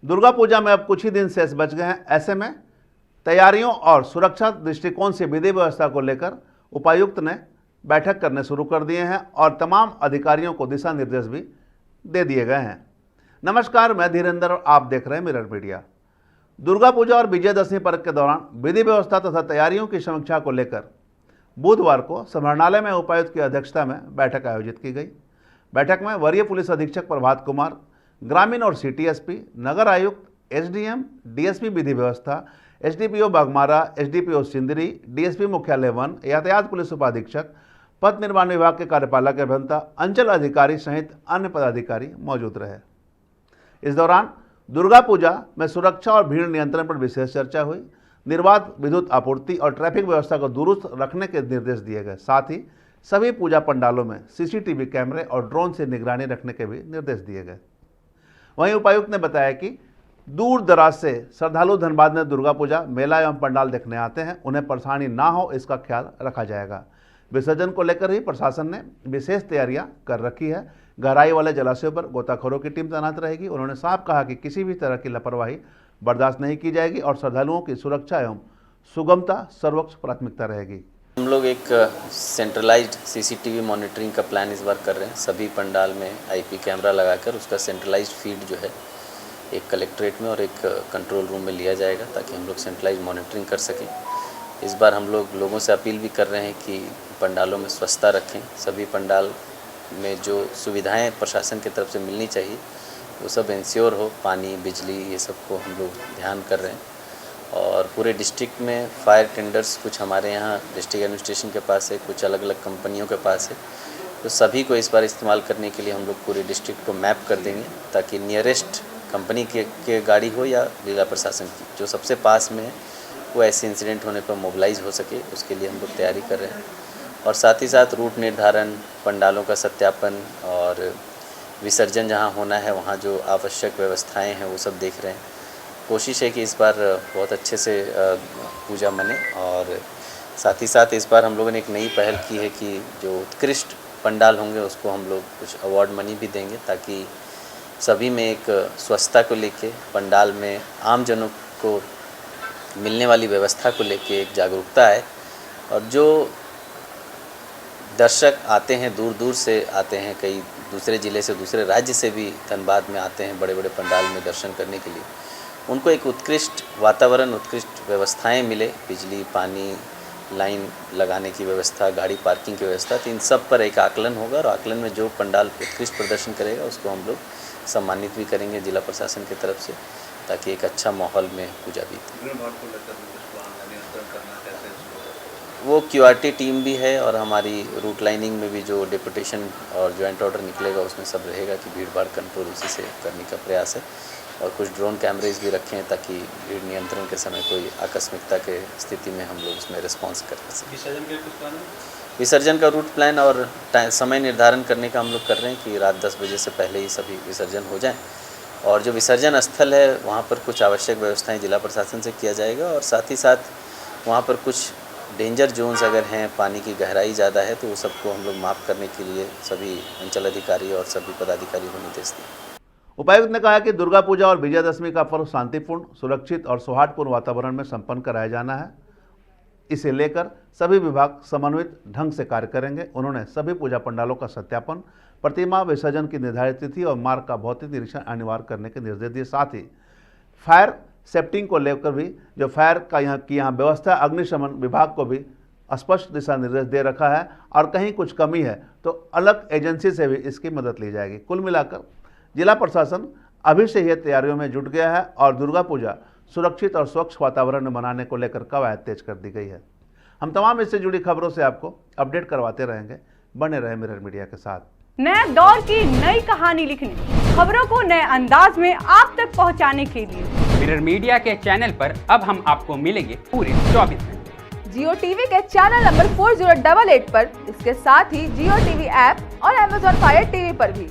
दुर्गा पूजा में अब कुछ ही दिन शेष बच गए हैं। ऐसे में तैयारियों और सुरक्षा दृष्टिकोण से विधि व्यवस्था को लेकर उपायुक्त ने बैठक करने शुरू कर दिए हैं और तमाम अधिकारियों को दिशा निर्देश भी दे दिए गए हैं। नमस्कार, मैं धीरेंद्र और आप देख रहे हैं मिरर मीडिया। दुर्गा पूजा और विजयदशमी पर्व के दौरान विधि व्यवस्था तथा तैयारियों की समीक्षा को लेकर बुधवार को समाहरणालय में उपायुक्त की अध्यक्षता में बैठक आयोजित की गई। बैठक में वरीय पुलिस अधीक्षक प्रभात कुमार, ग्रामीण और सिटी एसपी, नगर आयुक्त, एसडीएम, डीएसपी विधि व्यवस्था, SDPO Baghmara, SDPO Sindri, DSP मुख्यालय वन, यातायात पुलिस उपाधीक्षक, पथ निर्माण विभाग के कार्यपालक अभियंता, अंचल अधिकारी सहित अन्य पदाधिकारी मौजूद रहे। इस दौरान दुर्गा पूजा में सुरक्षा और भीड़ नियंत्रण पर विशेष चर्चा हुई। निर्बाध विद्युत आपूर्ति और ट्रैफिक व्यवस्था को दुरुस्त रखने के निर्देश दिए गए। साथ ही सभी पूजा पंडालों में सीसीटीवी कैमरे और ड्रोन से निगरानी रखने के भी निर्देश दिए गए। वहीं उपायुक्त ने बताया कि दूर दराज से श्रद्धालु धनबाद में दुर्गा पूजा मेला एवं पंडाल देखने आते हैं, उन्हें परेशानी ना हो इसका ख्याल रखा जाएगा। विसर्जन को लेकर ही प्रशासन ने विशेष तैयारियां कर रखी है। गहराई वाले जलाशयों पर गोताखोरों की टीम तैनात रहेगी। उन्होंने साफ कहा कि किसी भी तरह की लापरवाही बर्दाश्त नहीं की जाएगी और श्रद्धालुओं की सुरक्षा एवं सुगमता सर्वोच्च प्राथमिकता रहेगी। हम लोग एक सेंट्रलाइज्ड सीसीटीवी मॉनिटरिंग का प्लान इस बार कर रहे हैं। सभी पंडाल में आईपी कैमरा लगाकर उसका सेंट्रलाइज्ड फीड जो है एक कलेक्ट्रेट में और एक कंट्रोल रूम में लिया जाएगा ताकि हम लोग सेंट्रलाइज्ड मॉनिटरिंग कर सकें। इस बार हम लोग लोगों से अपील भी कर रहे हैं कि पंडालों में स्वच्छता रखें। सभी पंडाल में जो सुविधाएं प्रशासन की तरफ से मिलनी चाहिए वो सब इंश्योर हो। पानी, बिजली, ये सब को हम लोग ध्यान कर रहे हैं। और पूरे डिस्ट्रिक्ट में फायर टेंडर्स कुछ हमारे यहाँ डिस्ट्रिक्ट एडमिनिस्ट्रेशन के पास है, कुछ अलग अलग कंपनियों के पास है। तो सभी को इस बार इस्तेमाल करने के लिए हम लोग पूरे डिस्ट्रिक्ट को मैप कर देंगे ताकि नियरेस्ट कंपनी के गाड़ी हो या जिला प्रशासन की जो सबसे पास में है वो ऐसे इंसिडेंट होने पर मोबिलाइज हो सके, उसके लिए हम लोग तैयारी कर रहे हैं। और साथ ही साथ रूट निर्धारण, पंडालों का सत्यापन और विसर्जन जहाँ होना है वहाँ जो आवश्यक व्यवस्थाएं हैं वो सब देख रहे हैं। कोशिश है कि इस बार बहुत अच्छे से पूजा मने। और साथ ही साथ इस बार हम लोगों ने एक नई पहल की है कि जो उत्कृष्ट पंडाल होंगे उसको हम लोग कुछ अवार्ड मनी भी देंगे ताकि सभी में एक स्वच्छता को लेके, पंडाल में आम जनों को मिलने वाली व्यवस्था को लेके एक जागरूकता है। और जो दर्शक आते हैं, दूर दूर से आते हैं, कई दूसरे ज़िले से, दूसरे राज्य से भी धनबाद में आते हैं बड़े बड़े पंडाल में दर्शन करने के लिए, उनको एक उत्कृष्ट वातावरण, उत्कृष्ट व्यवस्थाएं मिले, बिजली, पानी, लाइन लगाने की व्यवस्था, गाड़ी पार्किंग की व्यवस्था। तो इन सब पर एक आकलन होगा और आकलन में जो पंडाल उत्कृष्ट प्रदर्शन करेगा उसको हम लोग सम्मानित भी करेंगे जिला प्रशासन की तरफ से ताकि एक अच्छा माहौल में पूजा बीते। वो क्यूआरटी टीम भी है और हमारी रूट लाइनिंग में भी जो डिपुटेशन और जॉइंट ऑर्डर निकलेगा उसमें सब रहेगा कि भीड़ भाड़ कंट्रोल उसी से करने का प्रयास है। और कुछ ड्रोन कैमरेज भी रखे हैं ताकि भीड़ नियंत्रण के समय कोई आकस्मिकता के स्थिति में हम लोग उसमें रिस्पॉन्स कर सकें। विसर्जन के कुछ प्लान है? विसर्जन का रूट प्लान और समय निर्धारण करने का हम लोग कर रहे हैं कि रात 10 बजे से पहले ही सभी विसर्जन हो जाएँ। और जो विसर्जन स्थल है वहाँ पर कुछ आवश्यक व्यवस्थाएं जिला प्रशासन से किया जाएगा और साथ ही साथ वहाँ पर कुछ डेंजर जोन्स अगर हैं, पानी की गहराई ज़्यादा है तो वो सबको हम लोग माफ़ करने के लिए सभी अंचल अधिकारी और सभी पदाधिकारियों को निर्देश दिए। उपायुक्त ने कहा कि दुर्गा पूजा और विजयदशमी का पर्व शांतिपूर्ण, सुरक्षित और सौहार्दपूर्ण वातावरण में संपन्न कराया जाना है। इसे लेकर सभी विभाग समन्वित ढंग से कार्य करेंगे। उन्होंने सभी पूजा पंडालों का सत्यापन, प्रतिमा विसर्जन की निर्धारित तिथि और मार्ग का भौतिक निरीक्षण अनिवार्य करने के निर्देश दिए। साथ ही फायर सेफ्टिंग को लेकर भी जो फायर का यहाँ व्यवस्था, अग्निशमन विभाग को भी स्पष्ट दिशा निर्देश दे रखा है और कहीं कुछ कमी है तो अलग एजेंसी से भी इसकी मदद ली जाएगी। कुल मिलाकर जिला प्रशासन अभी से ही तैयारियों में जुट गया है और दुर्गा पूजा सुरक्षित और स्वच्छ वातावरण में मनाने को लेकर कवायद तेज कर दी गई है। हम तमाम इससे जुड़ी खबरों से आपको अपडेट करवाते रहेंगे। बने रहे मिरर मीडिया के साथ। नए दौर की नई कहानी लिखने, खबरों को नए अंदाज में आप तक पहुंचाने के लिए मिरर मीडिया के चैनल पर अब हम आपको मिलेंगे पूरे 24 घंटे। जियो टीवी के चैनल नंबर 4088 पर, इसके साथ ही जियो टीवी ऐप और Amazon Fire TV पर भी।